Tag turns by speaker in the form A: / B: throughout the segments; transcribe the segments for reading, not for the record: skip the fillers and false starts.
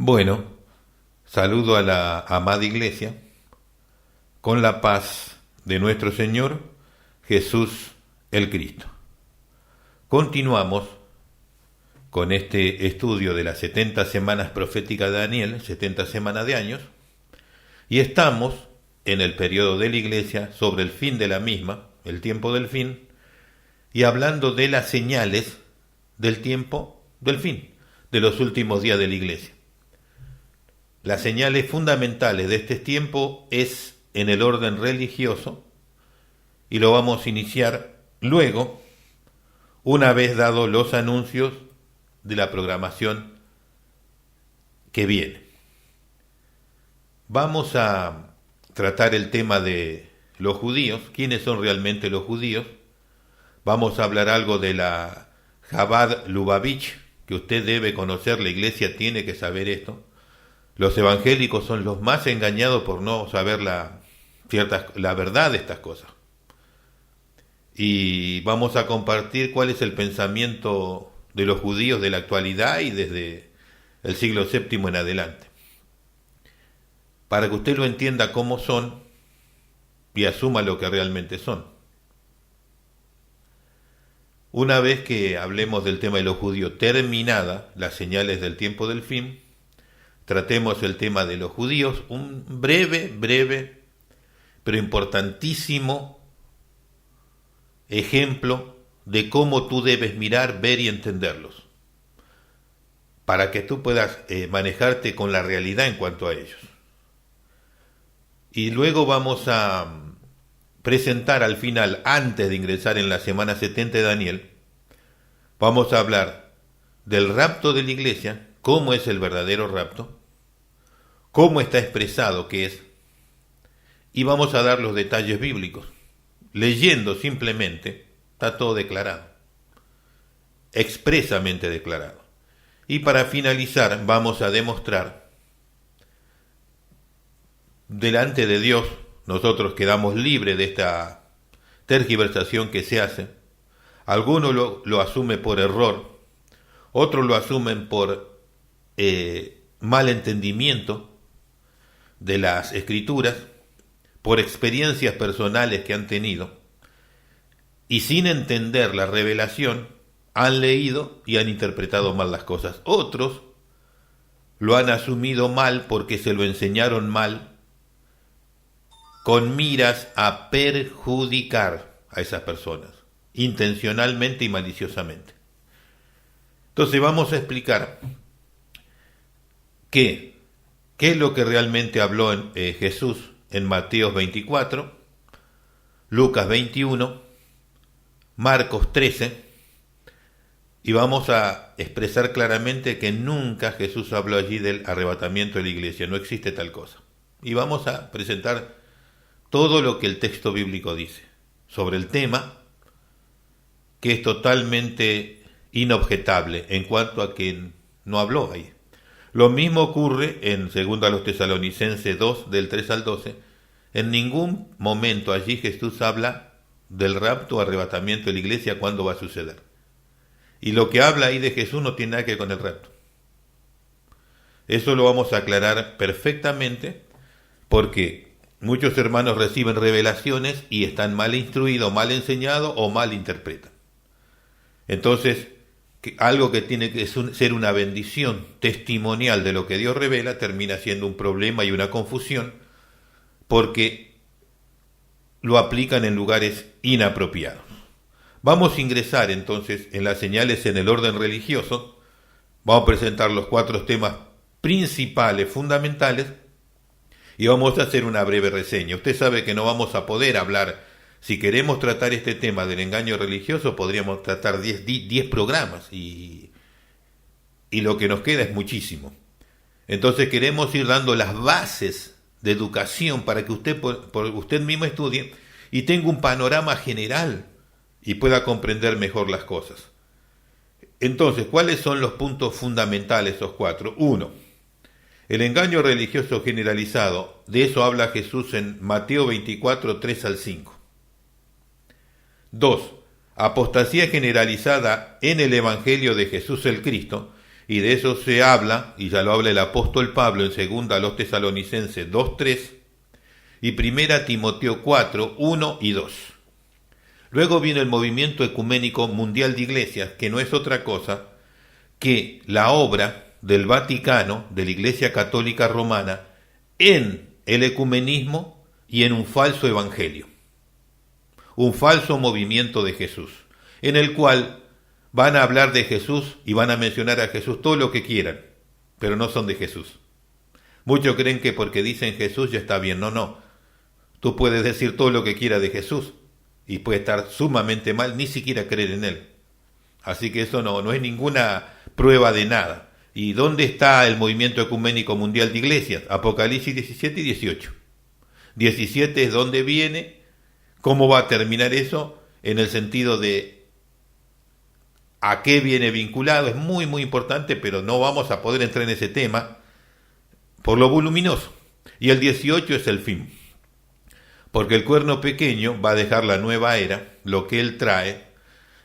A: Bueno, saludo a la amada Iglesia con la paz de nuestro Señor Jesús el Cristo. Continuamos con este estudio de las 70 semanas proféticas de Daniel, 70 semanas de años, y estamos en el periodo de la Iglesia sobre el fin de la misma, el tiempo del fin, y hablando de las señales del tiempo del fin, de los últimos días de la Iglesia. Las señales fundamentales de este tiempo es en el orden religioso y lo vamos a iniciar luego, una vez dados los anuncios de la programación que viene. Vamos a tratar el tema de los judíos, quiénes son realmente los judíos. Vamos a hablar algo de la Chabad Lubavitch, que usted debe conocer, la Iglesia tiene que saber esto. Los evangélicos son los más engañados por no saber la verdad de estas cosas. Y vamos a compartir cuál es el pensamiento de los judíos de la actualidad y desde el siglo VII en adelante. Para que usted lo entienda cómo son y asuma lo que realmente son. Una vez que hablemos del tema de los judíos, terminada las señales del tiempo del fin, tratemos el tema de los judíos, un breve, pero importantísimo ejemplo de cómo tú debes mirar, ver y entenderlos, para que tú puedas manejarte con la realidad en cuanto a ellos. Y luego vamos a presentar al final, antes de ingresar en la semana 70 de Daniel, vamos a hablar del rapto de la Iglesia, cómo es el verdadero rapto, cómo está expresado que es, y vamos a dar los detalles bíblicos. Leyendo simplemente, está todo declarado, expresamente declarado. Y para finalizar, vamos a demostrar, delante de Dios, nosotros quedamos libres de esta tergiversación que se hace. Algunos lo asumen por error, otros lo asumen por mal entendimiento de las escrituras, por experiencias personales que han tenido, y sin entender la revelación, han leído y han interpretado mal las cosas. Otros lo han asumido mal porque se lo enseñaron mal, con miras a perjudicar a esas personas, intencionalmente y maliciosamente. Entonces vamos a explicar qué es lo que realmente habló Jesús en Mateo 24, Lucas 21, Marcos 13, y vamos a expresar claramente que nunca Jesús habló allí del arrebatamiento de la Iglesia, no existe tal cosa. Y vamos a presentar todo lo que el texto bíblico dice sobre el tema, que es totalmente inobjetable en cuanto a que no habló ahí. Lo mismo ocurre en 2 Tesalonicenses 2, del 3 al 12. En ningún momento allí Jesús habla del rapto o arrebatamiento de la Iglesia, cuándo va a suceder. Y lo que habla ahí de Jesús no tiene nada que ver con el rapto. Eso lo vamos a aclarar perfectamente, porque muchos hermanos reciben revelaciones y están mal instruidos, mal enseñados o mal interpretan. Entonces, algo que tiene que ser una bendición testimonial de lo que Dios revela termina siendo un problema y una confusión, porque lo aplican en lugares inapropiados. Vamos a ingresar entonces en las señales en el orden religioso. Vamos a presentar los 4 temas principales, fundamentales, y vamos a hacer una breve reseña. Usted sabe que no vamos a poder hablar. Si queremos tratar este tema del engaño religioso, podríamos tratar 10 programas y lo que nos queda es muchísimo. Entonces queremos ir dando las bases de educación para que usted por usted mismo estudie y tenga un panorama general y pueda comprender mejor las cosas. Entonces, ¿cuáles son los puntos fundamentales, esos 4? 1. El engaño religioso generalizado. De eso habla Jesús en Mateo 24, 3 al 5. 2. Apostasía generalizada en el Evangelio de Jesús el Cristo, Y de eso se habla, y ya lo habla el apóstol Pablo en 2 a los Tesalonicenses 2:3 y 1 Timoteo 4:1 y 2. Luego viene el movimiento ecuménico mundial de iglesias, que no es otra cosa que la obra del Vaticano, de la Iglesia Católica Romana, en el ecumenismo y en un falso evangelio, un falso movimiento de Jesús, en el cual van a hablar de Jesús y van a mencionar a Jesús todo lo que quieran, pero no son de Jesús. Muchos creen que porque dicen Jesús ya está bien. No, no. Tú puedes decir todo lo que quieras de Jesús y puede estar sumamente mal, ni siquiera creer en él. Así que eso no es ninguna prueba de nada. ¿Y dónde está el movimiento ecuménico mundial de iglesias? Apocalipsis 17 y 18. 17 es donde viene. ¿Cómo va a terminar eso? En el sentido de a qué viene vinculado. Es muy, muy importante, pero no vamos a poder entrar en ese tema por lo voluminoso. Y el 18 es el fin. Porque el cuerno pequeño va a dejar la nueva era, lo que él trae,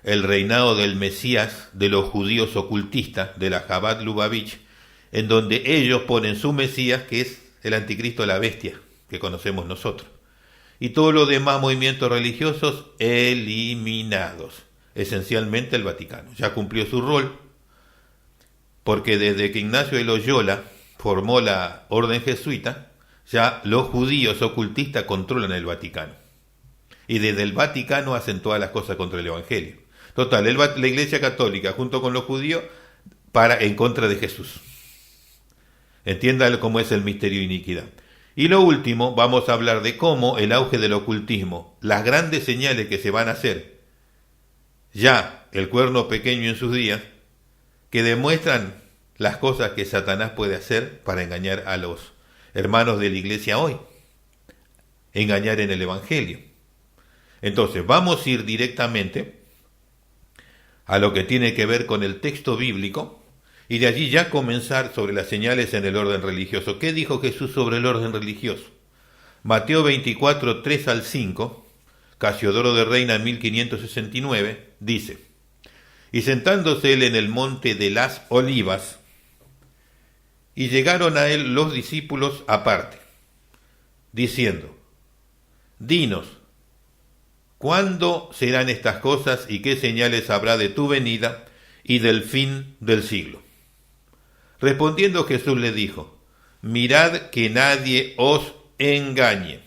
A: el reinado del Mesías de los judíos ocultistas, de la Chabad Lubavitch, en donde ellos ponen su Mesías, que es el anticristo, la bestia, que conocemos nosotros. Y todos los demás movimientos religiosos eliminados. Esencialmente el Vaticano. Ya cumplió su rol, porque desde que Ignacio de Loyola formó la orden jesuita, ya los judíos ocultistas controlan el Vaticano. Y desde el Vaticano hacen todas las cosas contra el Evangelio. Total, la Iglesia Católica junto con los judíos en contra de Jesús. Entiendan cómo es el misterio de iniquidad. Y lo último, vamos a hablar de cómo el auge del ocultismo, las grandes señales que se van a hacer, ya el cuerno pequeño en sus días, que demuestran las cosas que Satanás puede hacer para engañar a los hermanos de la iglesia hoy, engañar en el Evangelio. Entonces vamos a ir directamente a lo que tiene que ver con el texto bíblico y de allí ya comenzar sobre las señales en el orden religioso. ¿Qué dijo Jesús sobre el orden religioso? Mateo 24, 3 al 5, Casiodoro de Reina 1569, dice: y sentándose él en el monte de las Olivas, y llegaron a él los discípulos aparte, diciendo: dinos, ¿cuándo serán estas cosas y qué señales habrá de tu venida y del fin del siglo? Respondiendo Jesús le dijo: mirad que nadie os engañe,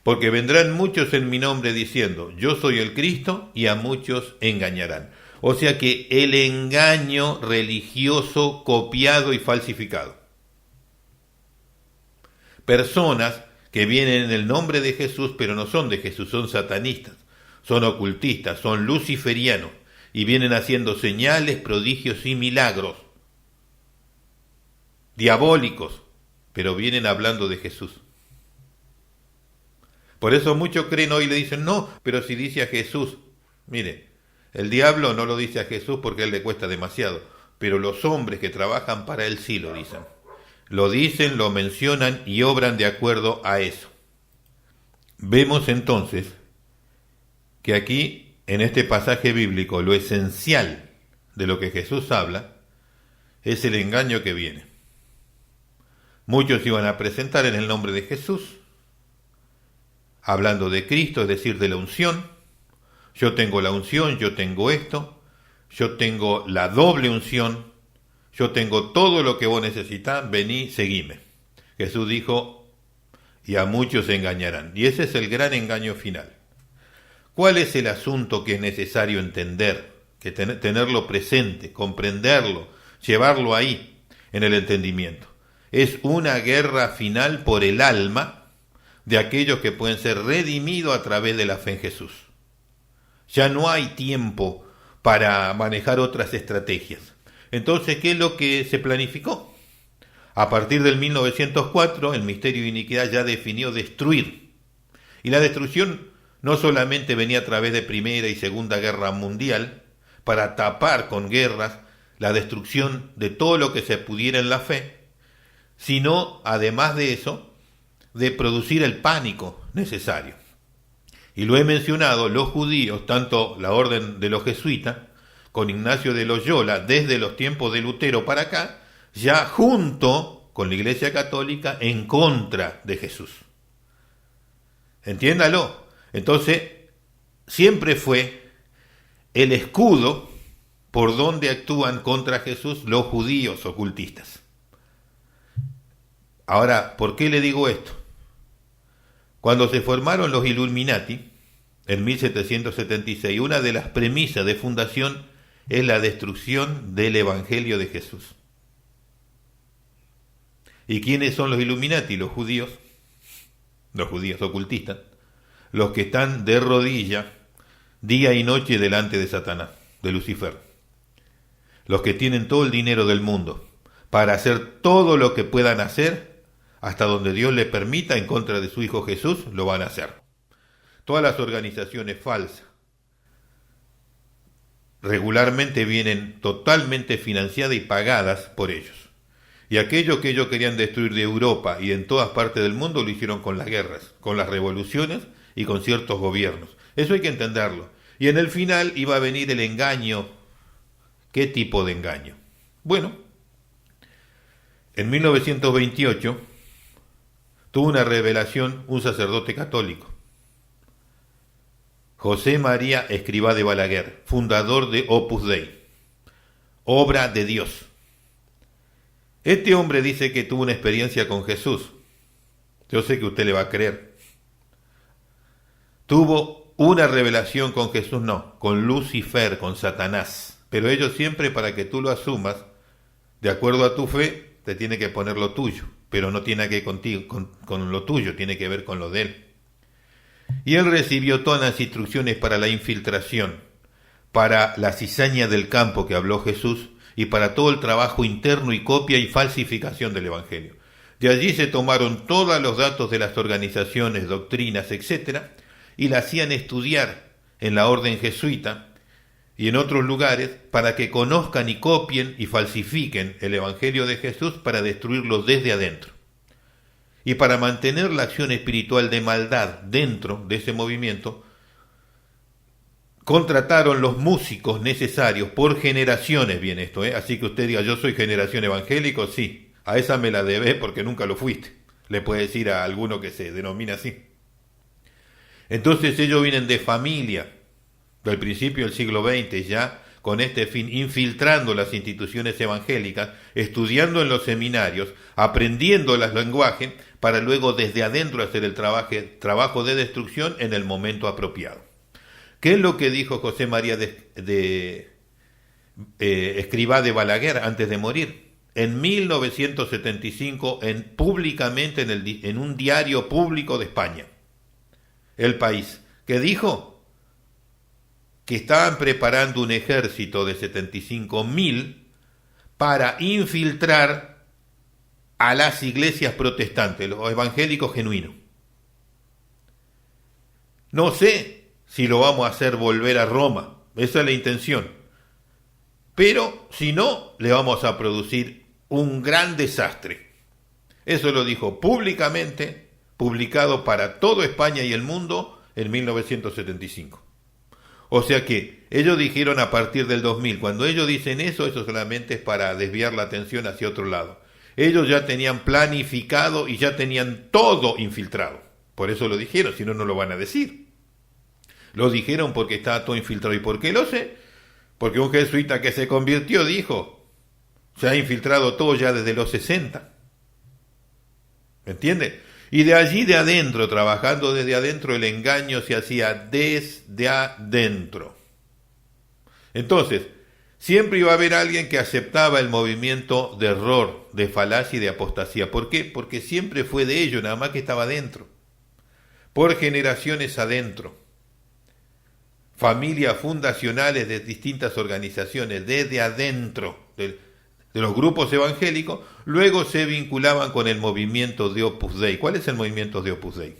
A: porque vendrán muchos en mi nombre diciendo: yo soy el Cristo, y a muchos engañarán. O sea que el engaño religioso copiado y falsificado. Personas que vienen en el nombre de Jesús, pero no son de Jesús, son satanistas, son ocultistas, son luciferianos, y vienen haciendo señales, prodigios y milagros diabólicos, pero vienen hablando de Jesús. Por eso muchos creen hoy y le dicen: no, pero si dice a Jesús. Mire, el diablo no lo dice a Jesús porque a él le cuesta demasiado, pero los hombres que trabajan para él sí lo dicen. Lo dicen, lo mencionan y obran de acuerdo a eso. Vemos entonces que aquí, en este pasaje bíblico, lo esencial de lo que Jesús habla es el engaño que viene. Muchos iban a presentar en el nombre de Jesús, hablando de Cristo, es decir, de la unción. Yo tengo la unción, yo tengo esto, yo tengo la doble unción, yo tengo todo lo que vos necesitas, vení, seguime. Jesús dijo: y a muchos se engañarán. Y ese es el gran engaño final. ¿Cuál es el asunto que es necesario entender? Que tenerlo presente, comprenderlo, llevarlo ahí, en el entendimiento. Es una guerra final por el alma de aquellos que pueden ser redimidos a través de la fe en Jesús. Ya no hay tiempo para manejar otras estrategias. Entonces, ¿qué es lo que se planificó? A partir del 1904, el misterio de iniquidad ya definió destruir. Y la destrucción no solamente venía a través de Primera y Segunda Guerra Mundial, para tapar con guerras la destrucción de todo lo que se pudiera en la fe, sino, además de eso, de producir el pánico necesario. Y lo he mencionado, los judíos, tanto la orden de los jesuitas con Ignacio de Loyola desde los tiempos de Lutero para acá, ya junto con la Iglesia Católica en contra de Jesús. Entiéndalo. Entonces, siempre fue el escudo por donde actúan contra Jesús los judíos ocultistas. Ahora, ¿por qué le digo esto? Cuando se formaron los Illuminati, en 1776, una de las premisas de fundación es la destrucción del Evangelio de Jesús. ¿Y quiénes son los Illuminati? Los judíos ocultistas, los que están de rodillas día y noche delante de Satanás, de Lucifer, los que tienen todo el dinero del mundo para hacer todo lo que puedan hacer hasta donde Dios les permita en contra de su Hijo Jesús, lo van a hacer. Todas las organizaciones falsas regularmente vienen totalmente financiadas y pagadas por ellos. Y aquello que ellos querían destruir de Europa y en todas partes del mundo lo hicieron con las guerras, con las revoluciones y con ciertos gobiernos. Eso hay que entenderlo. Y en el final iba a venir el engaño. ¿Qué tipo de engaño? Bueno, en 1928 tuvo una revelación un sacerdote católico, José María Escrivá de Balaguer, fundador de Opus Dei, obra de Dios. Este hombre dice que tuvo una experiencia con Jesús. Yo sé que usted le va a creer. Tuvo una revelación con Jesús, no, con Lucifer, con Satanás. Pero ellos siempre, para que tú lo asumas, de acuerdo a tu fe, te tiene que poner lo tuyo. Pero no tiene que ver contigo, con lo tuyo, tiene que ver con lo de él. Y él recibió todas las instrucciones para la infiltración, para la cizaña del campo que habló Jesús, y para todo el trabajo interno y copia y falsificación del Evangelio. De allí se tomaron todos los datos de las organizaciones, doctrinas, etc., y la hacían estudiar en la orden jesuita y en otros lugares para que conozcan y copien y falsifiquen el Evangelio de Jesús para destruirlo desde adentro. Y para mantener la acción espiritual de maldad dentro de ese movimiento, contrataron los músicos necesarios por generaciones, bien esto, así que usted diga, yo soy generación evangélico, sí, a esa me la debes porque nunca lo fuiste, le puede decir a alguno que se denomina así. Entonces ellos vienen de familia, del principio del siglo XX ya, con este fin, infiltrando las instituciones evangélicas, estudiando en los seminarios, aprendiendo el lenguaje, para luego desde adentro hacer el trabajo de destrucción en el momento apropiado. ¿Qué es lo que dijo José María Escrivá de Balaguer antes de morir? En 1975, públicamente en un diario público de España, El País, que dijo que estaban preparando un ejército de 75.000 para infiltrar a las iglesias protestantes, los evangélicos genuinos. No sé si lo vamos a hacer volver a Roma, esa es la intención. Pero si no, le vamos a producir un gran desastre. Eso lo dijo públicamente, publicado para toda España y el mundo en 1975. O sea que ellos dijeron a partir del 2000, cuando ellos dicen eso solamente es para desviar la atención hacia otro lado. Ellos ya tenían planificado y ya tenían todo infiltrado. Por eso lo dijeron, si no, no lo van a decir. Lo dijeron porque estaba todo infiltrado. ¿Y por qué lo sé? Porque un jesuita que se convirtió dijo, se ha infiltrado todo ya desde los 60. ¿Me entiende? Y de allí de adentro, trabajando desde adentro, el engaño se hacía desde adentro. Entonces, siempre iba a haber alguien que aceptaba el movimiento de error, de falacia y de apostasía. ¿Por qué? Porque siempre fue de ellos, nada más que estaba adentro. Por generaciones adentro. Familias fundacionales de distintas organizaciones, desde adentro de los grupos evangélicos, luego se vinculaban con el movimiento de Opus Dei. ¿Cuál es el movimiento de Opus Dei?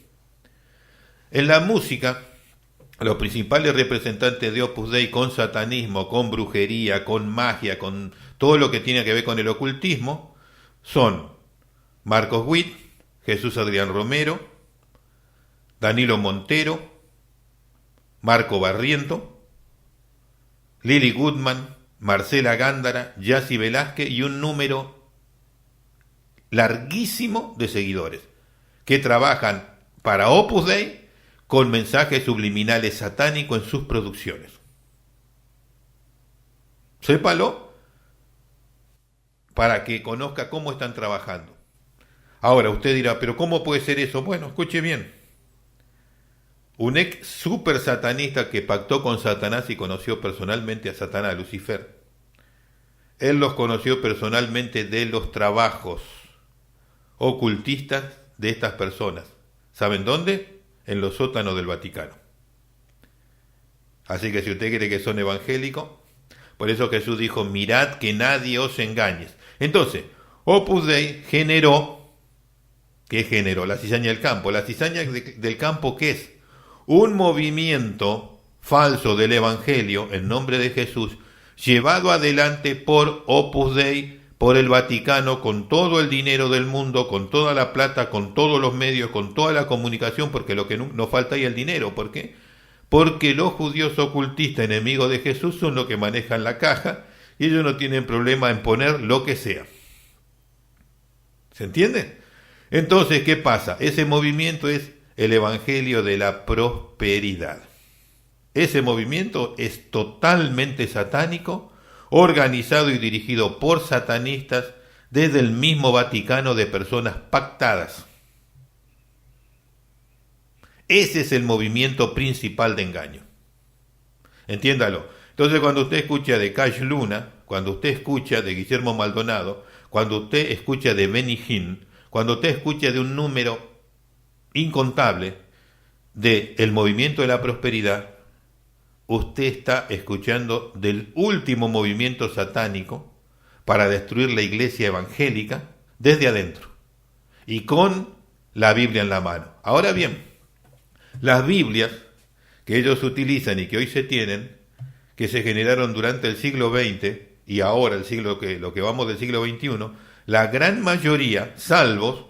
A: En la música, los principales representantes de Opus Dei con satanismo, con brujería, con magia, con todo lo que tiene que ver con el ocultismo, son Marcos Witt, Jesús Adrián Romero, Danilo Montero, Marco Barriento, Lily Goodman, Marcela Gándara, Yassi Velázquez y un número larguísimo de seguidores que trabajan para Opus Dei con mensajes subliminales satánicos en sus producciones. Sépalo para que conozca cómo están trabajando. Ahora usted dirá, pero ¿cómo puede ser eso? Bueno, escuche bien. Un ex super satanista que pactó con Satanás y conoció personalmente a Satanás, Lucifer. Él los conoció personalmente de los trabajos ocultistas de estas personas. ¿Saben dónde? En los sótanos del Vaticano. Así que si usted cree que son evangélicos, por eso Jesús dijo, mirad que nadie os engañe. Entonces, Opus Dei generó, ¿qué generó? La cizaña del campo. La cizaña del campo, ¿qué es? Un movimiento falso del Evangelio en nombre de Jesús, llevado adelante por Opus Dei, por el Vaticano, con todo el dinero del mundo, con toda la plata, con todos los medios, con toda la comunicación, porque lo que nos falta ahí es el dinero. ¿Por qué? Porque los judíos ocultistas, enemigos de Jesús, son los que manejan la caja y ellos no tienen problema en poner lo que sea. ¿Se entiende? Entonces, ¿qué pasa? Ese movimiento es el Evangelio de la Prosperidad. Ese movimiento es totalmente satánico, organizado y dirigido por satanistas desde el mismo Vaticano, de personas pactadas. Ese es el movimiento principal de engaño. Entiéndalo. Entonces, cuando usted escucha de Cash Luna, cuando usted escucha de Guillermo Maldonado, cuando usted escucha de Benny Hinn, cuando usted escucha de un número incontable del movimiento de la prosperidad, usted está escuchando del último movimiento satánico para destruir la iglesia evangélica desde adentro y con la Biblia en la mano. Ahora bien, las Biblias que ellos utilizan y que hoy se tienen, que se generaron durante el siglo XX y ahora lo que vamos del siglo XXI, la gran mayoría, salvos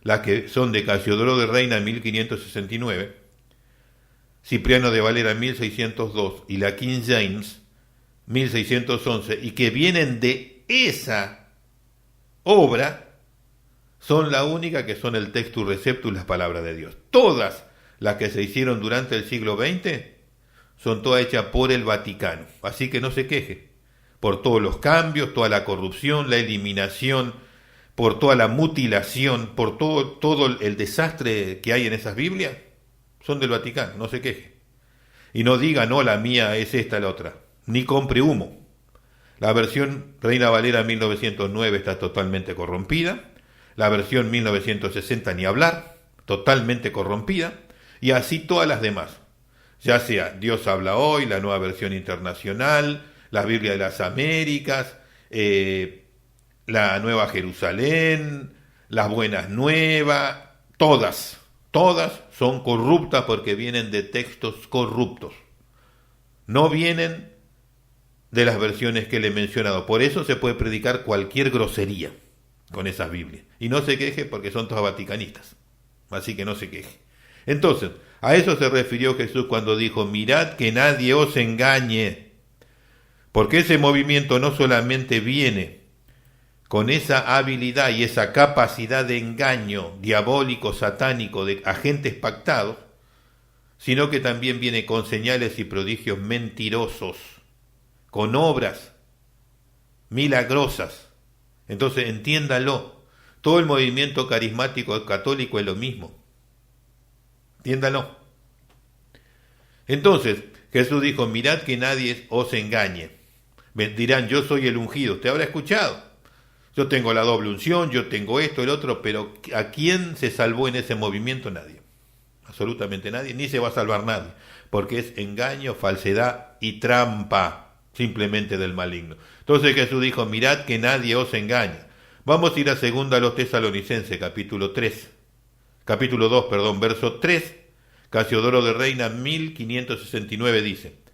A: las que son de Casiodoro de Reina en 1569, Cipriano de Valera en 1602 y la King James 1611, y que vienen de esa obra, son la única que son el Textus Receptus, las palabras de Dios. Todas las que se hicieron durante el siglo XX son todas hechas por el Vaticano, así que no se queje por todos los cambios, toda la corrupción, la eliminación, por toda la mutilación, por todo el desastre que hay en esas Biblias, son del Vaticano, no se queje. Y no diga, no, la mía es esta, la otra. Ni compre humo. La versión Reina Valera 1909 está totalmente corrompida. La versión 1960 ni hablar, totalmente corrompida. Y así todas las demás. Ya sea Dios habla hoy, la nueva versión internacional, la Biblia de las Américas, la Nueva Jerusalén, las Buenas Nuevas, todas son corruptas porque vienen de textos corruptos. No vienen de las versiones que le he mencionado. Por eso se puede predicar cualquier grosería con esas Biblias. Y no se queje porque son todos vaticanistas. Así que no se queje. Entonces, a eso se refirió Jesús cuando dijo, mirad que nadie os engañe. Porque ese movimiento no solamente viene con esa habilidad y esa capacidad de engaño diabólico, satánico, de agentes pactados, sino que también viene con señales y prodigios mentirosos, con obras milagrosas. Entonces entiéndalo, todo el movimiento carismático católico es lo mismo. Entiéndalo. Entonces Jesús dijo, mirad que nadie os engañe. Me dirán, yo soy el ungido. Usted habrá escuchado. Yo tengo la doble unción, yo tengo esto, el otro, pero ¿a quién se salvó en ese movimiento? Nadie. Absolutamente nadie, ni se va a salvar nadie, porque es engaño, falsedad y trampa, simplemente del maligno. Entonces Jesús dijo, mirad que nadie os engaña. Vamos a ir a 2 a los Tesalonicenses, capítulo 2, verso 3, Casiodoro de Reina 1569 dice,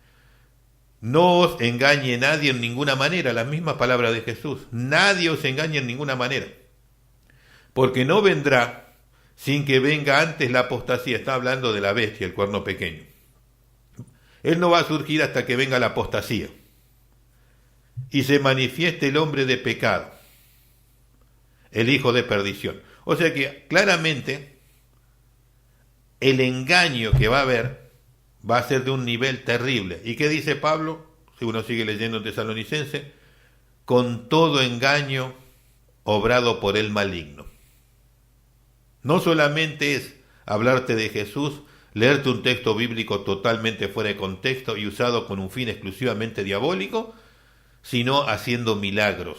A: no os engañe nadie en ninguna manera, las mismas palabras de Jesús, nadie os engañe en ninguna manera, porque no vendrá sin que venga antes la apostasía. Está hablando de la bestia, el cuerno pequeño. Él no va a surgir hasta que venga la apostasía y se manifieste el hombre de pecado, el hijo de perdición. O sea que claramente el engaño que va a haber va a ser de un nivel terrible. ¿Y qué dice Pablo? Si uno sigue leyendo en Tesalonicense, con todo engaño obrado por el maligno. No solamente es hablarte de Jesús, leerte un texto bíblico totalmente fuera de contexto y usado con un fin exclusivamente diabólico, sino haciendo milagros,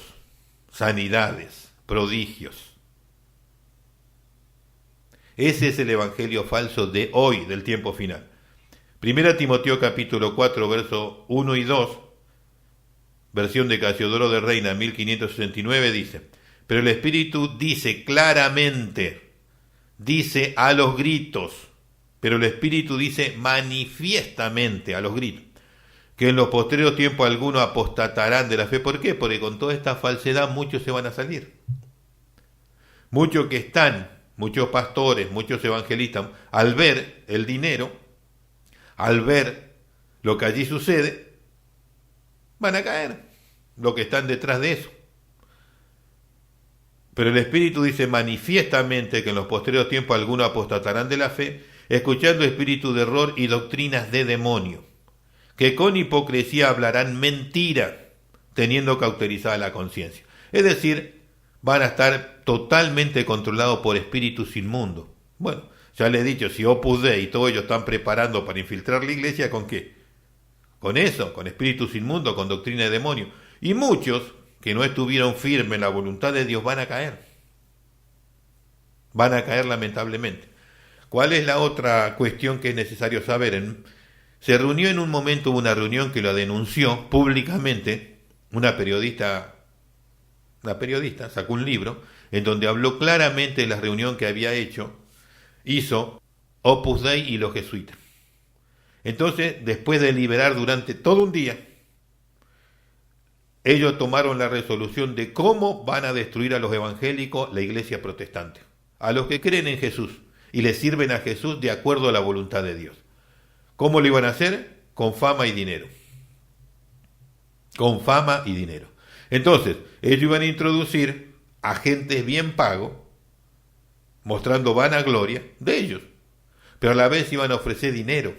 A: sanidades, prodigios. Ese es el evangelio falso de hoy, del tiempo final. Primera Timoteo capítulo 4, versos 1 y 2, versión de Casiodoro de Reina 1569, dice: pero el Espíritu dice claramente, dice a los gritos, pero el Espíritu dice manifiestamente a los gritos, que en los posteriores tiempos algunos apostatarán de la fe. ¿Por qué? Porque con toda esta falsedad muchos se van a salir. Muchos que están, muchos pastores, muchos evangelistas, al ver el dinero, al ver lo que allí sucede, van a caer, los que están detrás de eso. Pero el Espíritu dice manifiestamente que en los posteriores tiempos algunos apostatarán de la fe, escuchando espíritu de error y doctrinas de demonio, que con hipocresía hablarán mentira, teniendo cauterizada la conciencia. Es decir, van a estar totalmente controlados por espíritus inmundos. Bueno, ya le he dicho, si Opus Dei y todo ellos están preparando para infiltrar la iglesia, ¿con qué? Con eso, con espíritus inmundos, con doctrina de demonio. Y muchos que no estuvieron firmes en la voluntad de Dios van a caer. Van a caer lamentablemente. ¿Cuál es la otra cuestión que es necesario saber? Se reunió en un momento, una reunión que lo denunció públicamente, una periodista sacó un libro en donde habló claramente de la reunión que hizo Opus Dei y los jesuitas. Entonces, después de deliberar durante todo un día, ellos tomaron la resolución de cómo van a destruir a los evangélicos, la iglesia protestante, a los que creen en Jesús y le sirven a Jesús de acuerdo a la voluntad de Dios. ¿Cómo lo iban a hacer? Con fama y dinero. Con fama y dinero. Entonces, ellos iban a introducir agentes bien pagos, mostrando vanagloria de ellos, pero a la vez iban a ofrecer dinero,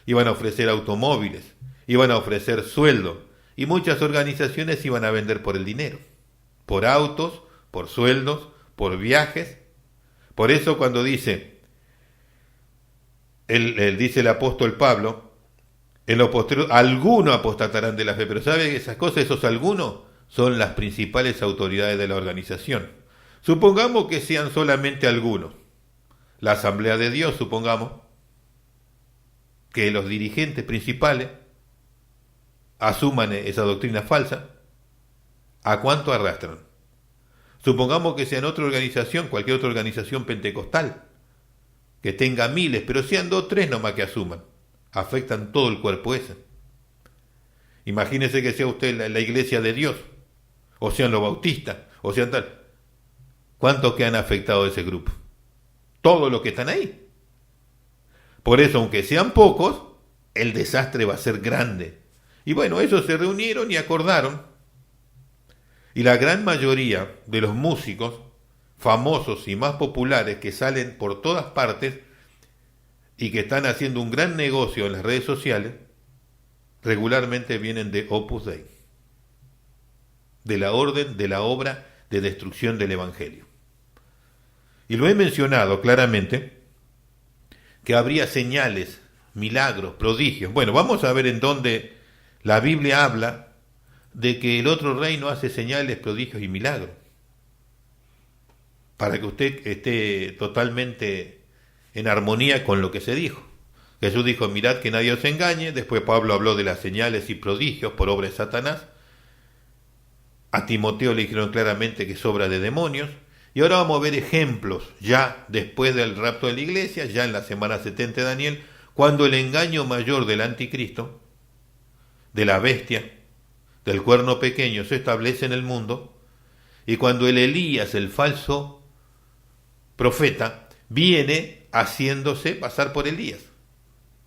A: iban a ofrecer automóviles, iban a ofrecer sueldos, y muchas organizaciones iban a vender por el dinero, por autos, por sueldos, por viajes. Por eso cuando dice el apóstol Pablo, en lo posterior, algunos apostatarán de la fe, pero ¿sabe que esas cosas, esos algunos, son las principales autoridades de la organización? Supongamos que sean solamente algunos. La Asamblea de Dios, supongamos, que los dirigentes principales asuman esa doctrina falsa, ¿a cuánto arrastran? Supongamos que sean otra organización, cualquier otra organización pentecostal, que tenga miles, pero sean 2 o 3 nomás que asuman. Afectan todo el cuerpo ese. Imagínese que sea usted la iglesia de Dios, o sean los bautistas, o sean tal. ¿Cuántos que han afectado a ese grupo? Todos los que están ahí. Por eso, aunque sean pocos, el desastre va a ser grande. Y bueno, esos se reunieron y acordaron. Y la gran mayoría de los músicos famosos y más populares que salen por todas partes y que están haciendo un gran negocio en las redes sociales, regularmente vienen de Opus Dei, de la orden, de la obra de destrucción del Evangelio. Y lo he mencionado claramente, que habría señales, milagros, prodigios. Bueno, vamos a ver en dónde la Biblia habla de que el otro reino hace señales, prodigios y milagros, para que usted esté totalmente en armonía con lo que se dijo. Jesús dijo, mirad que nadie os engañe. Después Pablo habló de las señales y prodigios por obra de Satanás. A Timoteo le dijeron claramente que es obra de demonios. Y ahora vamos a ver ejemplos, ya después del rapto de la iglesia, ya en la semana 70 de Daniel, cuando el engaño mayor del anticristo, de la bestia, del cuerno pequeño, se establece en el mundo, y cuando el Elías, el falso profeta, viene haciéndose pasar por Elías.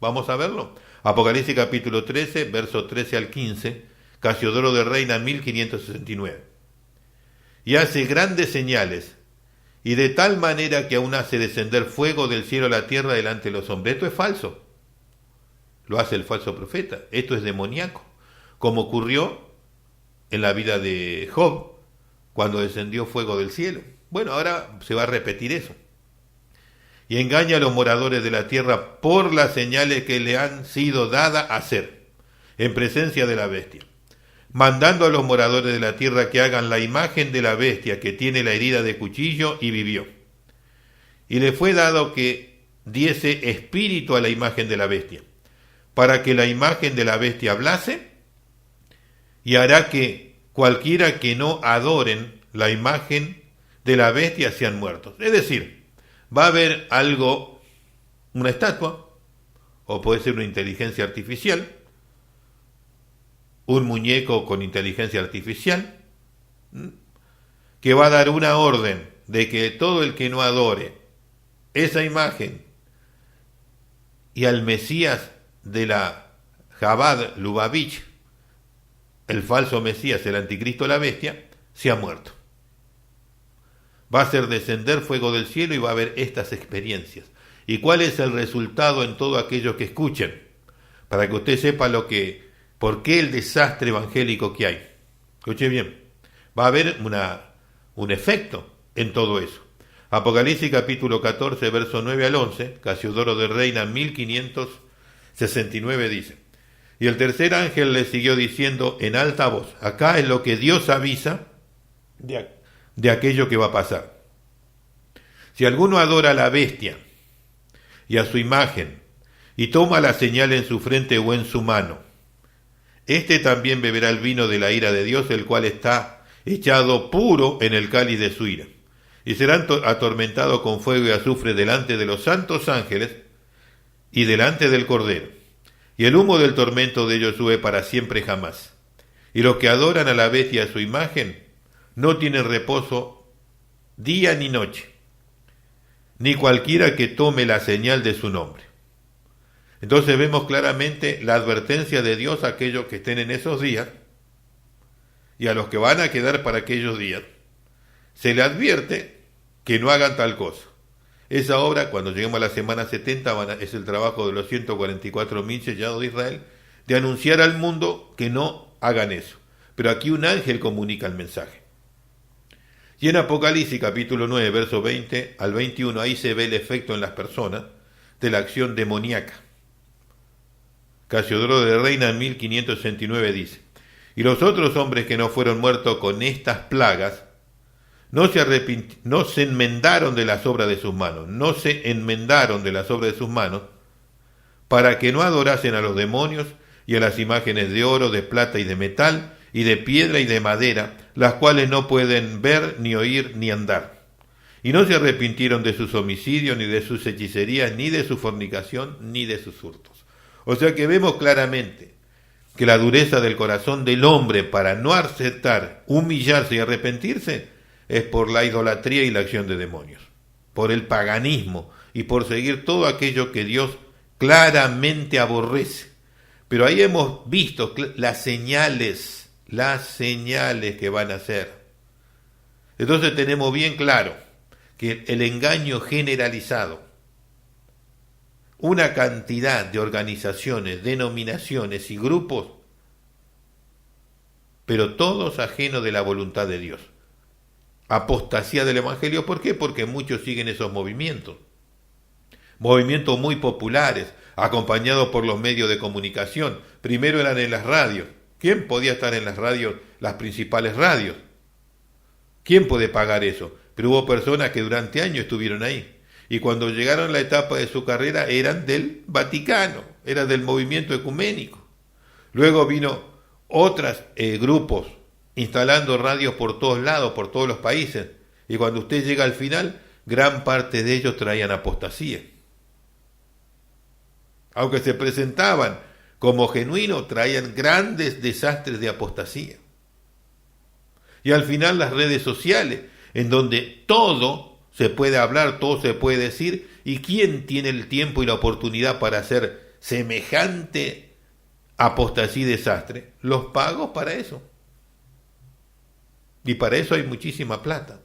A: Vamos a verlo. Apocalipsis capítulo 13, versos 13 al 15, Casiodoro de Reina 1569. Y hace grandes señales, y de tal manera que aún hace descender fuego del cielo a la tierra delante de los hombres. Esto es falso. Lo hace el falso profeta. Esto es demoníaco. Como ocurrió en la vida de Job, cuando descendió fuego del cielo. Bueno, ahora se va a repetir eso. Y engaña a los moradores de la tierra por las señales que le han sido dadas a hacer, en presencia de la bestia, mandando a los moradores de la tierra que hagan la imagen de la bestia que tiene la herida de cuchillo y vivió. Y le fue dado que diese espíritu a la imagen de la bestia, para que la imagen de la bestia hablase, y hará que cualquiera que no adoren la imagen de la bestia sean muertos. Es decir, va a haber algo, una estatua, o puede ser una inteligencia artificial, un muñeco con inteligencia artificial, que va a dar una orden de que todo el que no adore esa imagen y al Mesías de la Jabad Lubavitch, el falso Mesías, el anticristo, la bestia, se ha muerto. Va a hacer descender fuego del cielo y va a haber estas experiencias. ¿Y cuál es el resultado en todo aquello que escuchen? Para que usted sepa por qué el desastre evangélico que hay. Escuche bien, va a haber un efecto en todo eso. Apocalipsis capítulo 14, verso 9 al 11, Casiodoro de Reina 1569 dice: y el tercer ángel le siguió diciendo en alta voz, acá es lo que Dios avisa de aquello que va a pasar. Si alguno adora a la bestia y a su imagen y toma la señal en su frente o en su mano, este también beberá el vino de la ira de Dios, el cual está echado puro en el cáliz de su ira, y será atormentado con fuego y azufre delante de los santos ángeles y delante del Cordero. Y el humo del tormento de ellos sube para siempre jamás. Y los que adoran a la bestia y a su imagen no tienen reposo día ni noche, ni cualquiera que tome la señal de su nombre. Entonces vemos claramente la advertencia de Dios a aquellos que estén en esos días y a los que van a quedar para aquellos días. Se le advierte que no hagan tal cosa. Esa obra, cuando lleguemos a la semana 70, es el trabajo de los 144.000 sellados de Israel, de anunciar al mundo que no hagan eso. Pero aquí un ángel comunica el mensaje. Y en Apocalipsis capítulo 9, verso 20 al 21, ahí se ve el efecto en las personas de la acción demoníaca. Casiodoro de Reina en 1569 dice: y los otros hombres que no fueron muertos con estas plagas, no se enmendaron de las obras de sus manos, para que no adorasen a los demonios y a las imágenes de oro, de plata y de metal, y de piedra y de madera, las cuales no pueden ver, ni oír, ni andar. Y no se arrepintieron de sus homicidios, ni de sus hechicerías, ni de su fornicación, ni de sus hurtos. O sea que vemos claramente que la dureza del corazón del hombre para no aceptar, humillarse y arrepentirse es por la idolatría y la acción de demonios, por el paganismo y por seguir todo aquello que Dios claramente aborrece. Pero ahí hemos visto las señales que van a hacer. Entonces tenemos bien claro que el engaño generalizado, una cantidad de organizaciones, denominaciones y grupos, pero todos ajenos de la voluntad de Dios. Apostasía del Evangelio, ¿por qué? Porque muchos siguen esos movimientos muy populares, acompañados por los medios de comunicación. Primero eran en las radios. ¿Quién podía estar en las radios, las principales radios? ¿Quién puede pagar eso? Pero hubo personas que durante años estuvieron ahí, y cuando llegaron a la etapa de su carrera eran del Vaticano, eran del movimiento ecuménico. Luego vino otros grupos instalando radios por todos lados, por todos los países, y cuando usted llega al final, gran parte de ellos traían apostasía. Aunque se presentaban como genuinos, traían grandes desastres de apostasía. Y al final las redes sociales, en donde se puede hablar, todo se puede decir, y quién tiene el tiempo y la oportunidad para hacer semejante apostasía y desastre, los pagos para eso. Y para eso hay muchísima plata.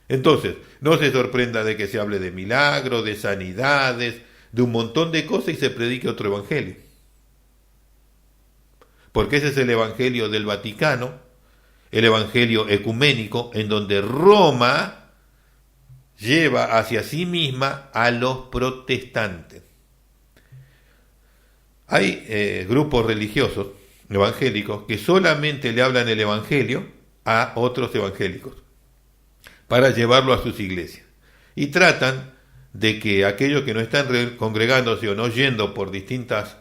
A: Entonces, no se sorprenda de que se hable de milagros, de sanidades, de un montón de cosas y se predique otro evangelio. Porque ese es el evangelio del Vaticano, el evangelio ecuménico, en donde Roma lleva hacia sí misma a los protestantes. Hay grupos religiosos evangélicos que solamente le hablan el evangelio a otros evangélicos para llevarlo a sus iglesias. Y tratan de que aquellos que no están congregándose o no yendo por distintas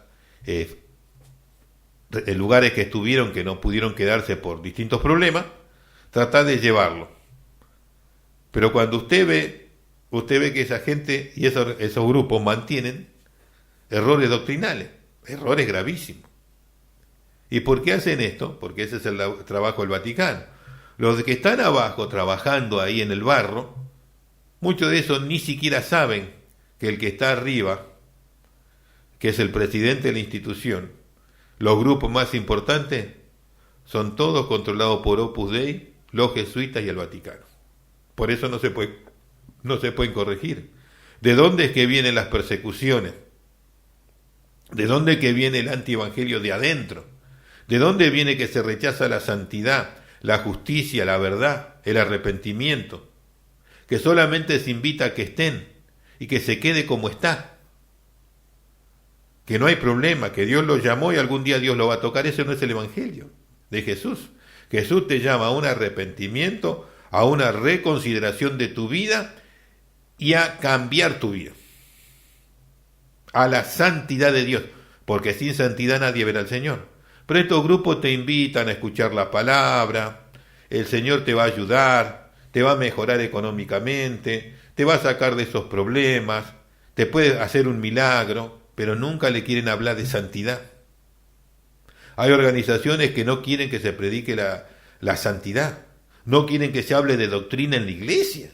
A: lugares que estuvieron, que no pudieron quedarse por distintos problemas, tratar de llevarlo. Pero cuando usted ve que esa gente y esos grupos mantienen errores doctrinales, errores gravísimos. ¿Y por qué hacen esto? Porque ese es el trabajo del Vaticano. Los que están abajo trabajando ahí en el barro, muchos de esos ni siquiera saben que el que está arriba, que es el presidente de la institución, los grupos más importantes, son todos controlados por Opus Dei, los jesuitas y el Vaticano. Por eso no se pueden corregir. ¿De dónde es que vienen las persecuciones? ¿De dónde es que viene el antievangelio de adentro? ¿De dónde viene que se rechaza la santidad, la justicia, la verdad, el arrepentimiento? Que solamente se invita a que estén y que se quede como está. Que no hay problema, que Dios lo llamó y algún día Dios lo va a tocar. Ese no es el evangelio de Jesús. Jesús te llama a un arrepentimiento, a una reconsideración de tu vida y a cambiar tu vida. A la santidad de Dios, porque sin santidad nadie verá al Señor. Pero estos grupos te invitan a escuchar la palabra, el Señor te va a ayudar, te va a mejorar económicamente, te va a sacar de esos problemas, te puede hacer un milagro, pero nunca le quieren hablar de santidad. Hay organizaciones que no quieren que se predique la santidad, no quieren que se hable de doctrina en la iglesia.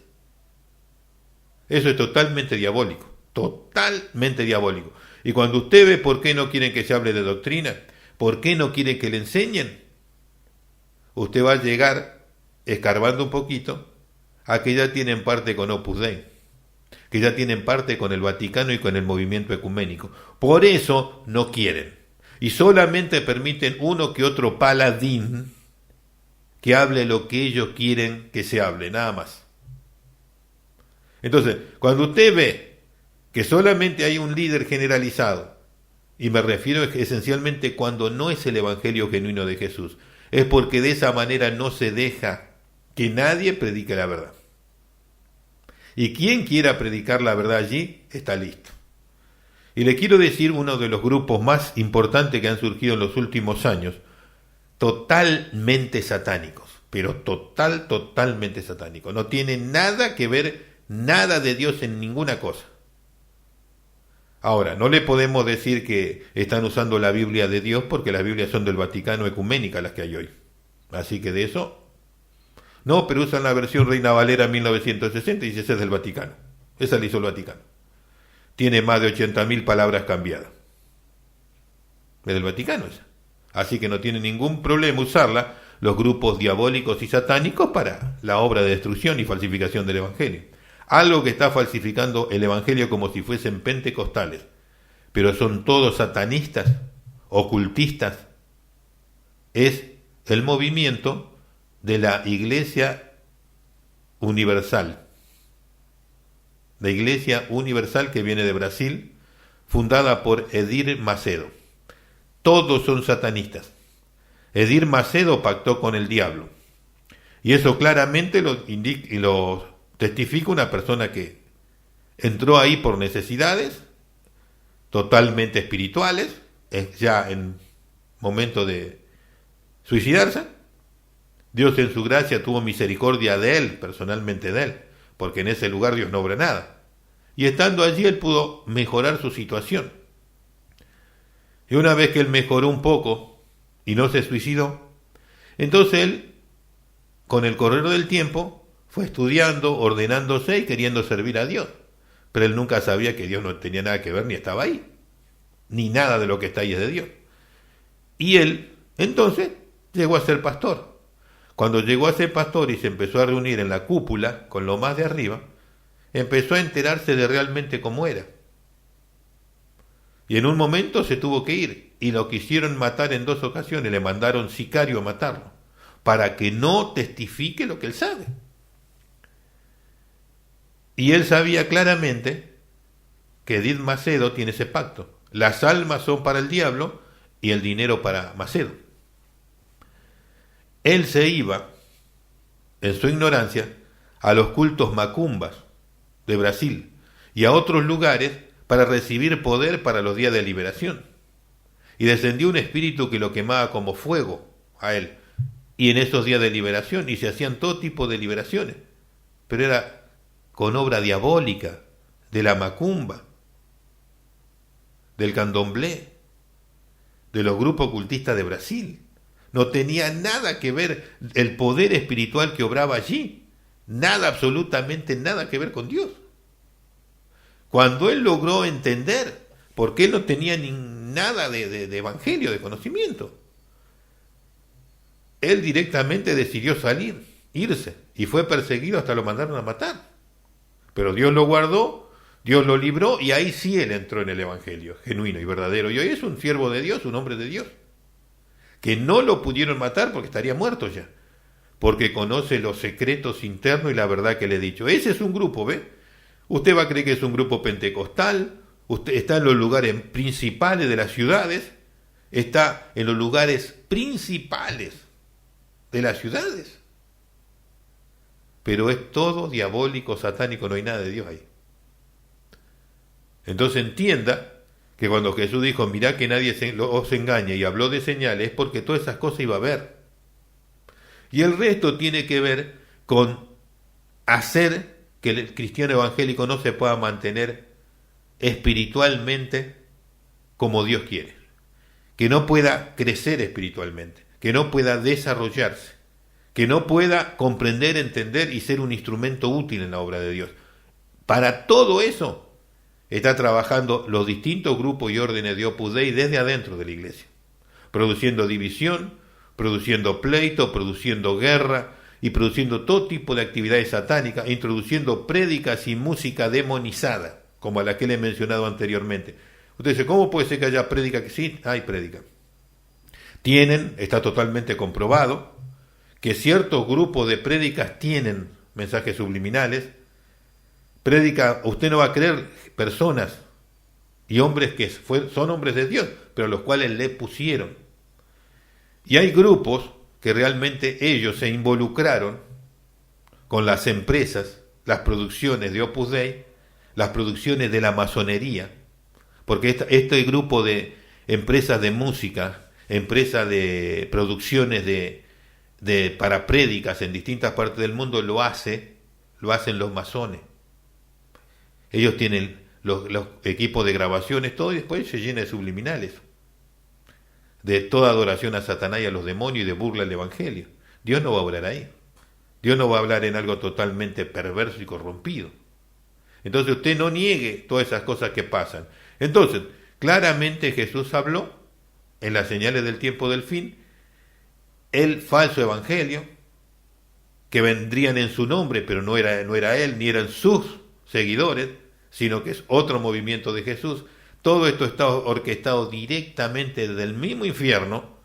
A: Eso es totalmente diabólico. Totalmente diabólico. Y cuando usted ve por qué no quieren que se hable de doctrina, por qué no quieren que le enseñen, usted va a llegar, escarbando un poquito, a que ya tienen parte con Opus Dei, que ya tienen parte con el Vaticano y con el movimiento ecuménico. Por eso no quieren. Y solamente permiten uno que otro paladín que hable lo que ellos quieren que se hable, nada más. Entonces, cuando usted ve que solamente hay un líder generalizado, y me refiero esencialmente cuando no es el evangelio genuino de Jesús, es porque de esa manera no se deja que nadie predique la verdad. Y quien quiera predicar la verdad allí, está listo. Y le quiero decir uno de los grupos más importantes que han surgido en los últimos años, totalmente satánicos, pero totalmente satánicos. No tiene nada que ver, nada de Dios en ninguna cosa. Ahora, no le podemos decir que están usando la Biblia de Dios porque las Biblias son del Vaticano ecuménica las que hay hoy. Así que de eso, no, pero usan la versión Reina Valera 1960 y dice esa es del Vaticano. Esa la hizo el Vaticano. Tiene más de 80.000 palabras cambiadas. Es del Vaticano esa. Así que no tiene ningún problema usarla los grupos diabólicos y satánicos para la obra de destrucción y falsificación del Evangelio. Algo que está falsificando el Evangelio como si fuesen pentecostales, pero son todos satanistas, ocultistas, es el movimiento de la Iglesia Universal. La Iglesia Universal que viene de Brasil, fundada por Edir Macedo. Todos son satanistas. Edir Macedo pactó con el diablo. Y eso claramente lo testifica una persona que entró ahí por necesidades totalmente espirituales, ya en momento de suicidarse. Dios en su gracia tuvo misericordia de él, personalmente de él, porque en ese lugar Dios no obra nada. Y estando allí él pudo mejorar su situación. Y una vez que él mejoró un poco y no se suicidó, entonces él, con el correr del tiempo, fue estudiando, ordenándose y queriendo servir a Dios. pero él nunca sabía que Dios no tenía nada que ver ni estaba ahí, ni nada de lo que está ahí es de Dios. Y él, entonces, llegó a ser pastor. Cuando llegó a ser pastor y se empezó a reunir en la cúpula con lo más de arriba, empezó a enterarse de realmente cómo era. Y en un momento se tuvo que ir y lo quisieron matar en 2 ocasiones, le mandaron sicario a matarlo, para que no testifique lo que él sabe. Y él sabía claramente que Edith Macedo tiene ese pacto. Las almas son para el diablo y el dinero para Macedo. Él se iba, en su ignorancia, a los cultos macumbas de Brasil y a otros lugares para recibir poder para los días de liberación. Y descendió un espíritu que lo quemaba como fuego a él. Y en esos días de liberación, y se hacían todo tipo de liberaciones, pero era con obra diabólica, de la macumba, del candomblé, de los grupos ocultistas de Brasil. No tenía nada que ver el poder espiritual que obraba allí, nada, absolutamente nada que ver con Dios. Cuando él logró entender, porque él no tenía nada de evangelio, de conocimiento, él directamente decidió salir, irse, y fue perseguido hasta lo mandaron a matar. Pero Dios lo guardó, Dios lo libró, y ahí sí él entró en el evangelio, genuino y verdadero. Y hoy es un siervo de Dios, un hombre de Dios, que no lo pudieron matar porque estaría muerto ya, porque conoce los secretos internos y la verdad que le he dicho. Ese es un grupo, ¿ve? Usted va a creer que es un grupo pentecostal, usted está en los lugares principales de las ciudades, está en los lugares principales de las ciudades, pero es todo diabólico, satánico, no hay nada de Dios ahí. Entonces entienda que cuando Jesús dijo, mirá que nadie os engañe, y habló de señales, es porque todas esas cosas iba a haber. Y el resto tiene que ver con hacer que el cristiano evangélico no se pueda mantener espiritualmente como Dios quiere, que no pueda crecer espiritualmente, que no pueda desarrollarse, que no pueda comprender, entender y ser un instrumento útil en la obra de Dios. Para todo eso está trabajando los distintos grupos y órdenes de Opus Dei desde adentro de la iglesia, produciendo división, produciendo pleito, produciendo guerra y produciendo todo tipo de actividades satánicas, introduciendo prédicas y música demonizada, como la que le he mencionado anteriormente. Usted dice, ¿cómo puede ser que haya prédica? Que sí, hay prédica. Está totalmente comprobado, que ciertos grupos de prédicas tienen mensajes subliminales. Prédica, usted no va a creer, personas y hombres que son hombres de Dios, pero los cuales le pusieron. Y hay grupos que realmente ellos se involucraron con las empresas, las producciones de Opus Dei, las producciones de la masonería, porque este grupo de empresas de música, empresas de producciones para prédicas en distintas partes del mundo lo hacen los masones. Ellos tienen los equipos de grabaciones, todo, y después se llena de subliminales, de toda adoración a Satanás y a los demonios y de burla al evangelio. Dios no va a obrar ahí. Dios no va a hablar en algo totalmente perverso y corrompido. Entonces usted no niegue todas esas cosas que pasan. Entonces, claramente Jesús habló en las señales del tiempo del fin, el falso evangelio, que vendrían en su nombre, pero no era él, ni eran sus seguidores, sino que es otro movimiento de Jesús. Todo esto está orquestado directamente desde el mismo infierno,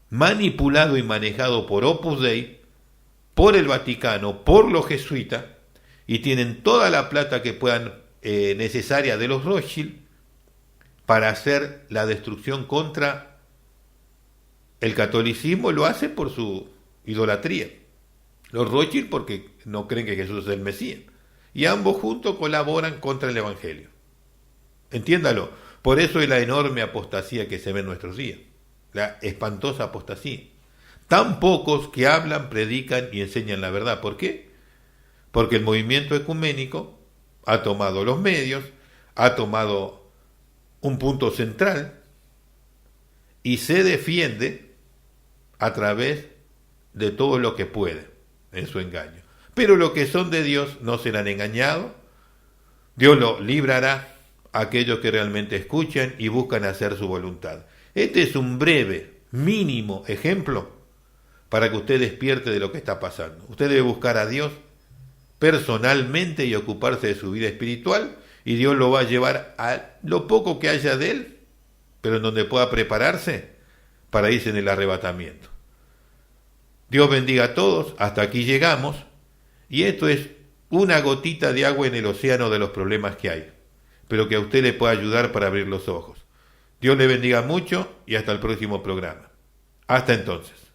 A: manipulado y manejado por Opus Dei, por el Vaticano, por los jesuitas, y tienen toda la plata que puedan necesaria de los Rothschild para hacer la destrucción contra el catolicismo. Lo hace por su idolatría. Los Rothschild porque no creen que Jesús es el Mesías. Y ambos juntos colaboran contra el Evangelio. Entiéndalo. Por eso es la enorme apostasía que se ve en nuestros días. La espantosa apostasía. Tan pocos que hablan, predican y enseñan la verdad. ¿Por qué? Porque el movimiento ecuménico ha tomado los medios, ha tomado un punto central y se defiende a través de todo lo que puede en su engaño. Pero los que son de Dios no serán engañados, Dios lo librará a aquellos que realmente escuchan y buscan hacer su voluntad. Este es un breve, mínimo ejemplo para que usted despierte de lo que está pasando. Usted debe buscar a Dios personalmente y ocuparse de su vida espiritual, y Dios lo va a llevar a lo poco que haya de Él, pero en donde pueda prepararse para irse en el arrebatamiento. Dios bendiga a todos, hasta aquí llegamos, y esto es una gotita de agua en el océano de los problemas que hay, pero que a usted le pueda ayudar para abrir los ojos. Dios le bendiga mucho y hasta el próximo programa. Hasta entonces.